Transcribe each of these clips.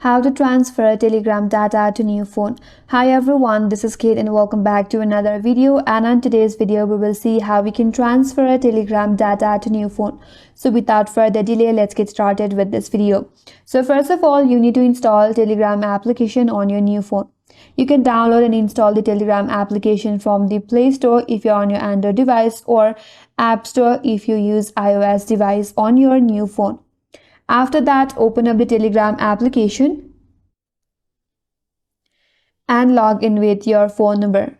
How to transfer Telegram data to new phone. Hi everyone, this is Kate and welcome back to another video, and on today's video we will see how we can transfer Telegram data to new phone. So without further delay, let's get started with this video. So first of all, you need to install Telegram application on your new phone. You can download and install the Telegram application from the Play Store if you're on your Android device, or App Store if you use iOS device on your new phone. After that, open up the Telegram application and log in with your phone number.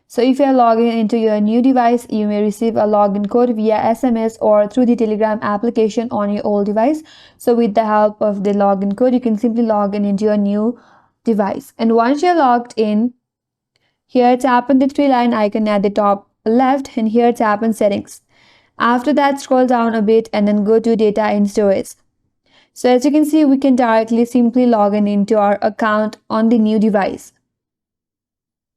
So if you are logging into your new device, you may receive a login code via SMS or through the Telegram application on your old device. So with the help of the login code, you can simply log in into your new device. And once you're logged in, here tap on the three line icon at the top left, and here tap on settings. After that, scroll down a bit and then go to data and storage. So as you can see, we can directly simply log in into our account on the new device.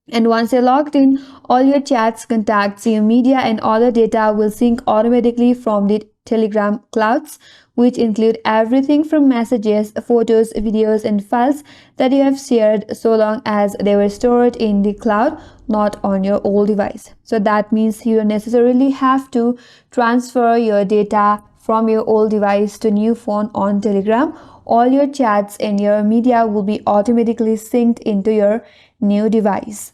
And once you're logged in, all your chats, contacts, your media and other data will sync automatically from the Telegram clouds, which include everything from messages, photos, videos and files that you have shared, so long as they were stored in the cloud, not on your old device. So that means you don't necessarily have to transfer your data from your old device to new phone on Telegram. All your chats and your media will be automatically synced into your new device.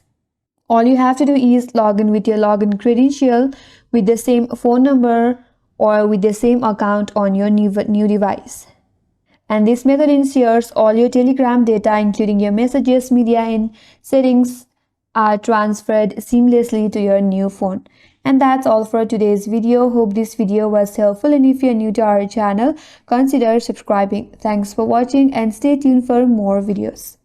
All you have to do is log in with your login credential with the same phone number or with the same account on your new device. And this method ensures all your Telegram data, including your messages, media and settings, are transferred seamlessly to your new phone. And that's all for today's video. Hope this video was helpful, and if you're new to our channel, consider subscribing. Thanks for watching and stay tuned for more videos.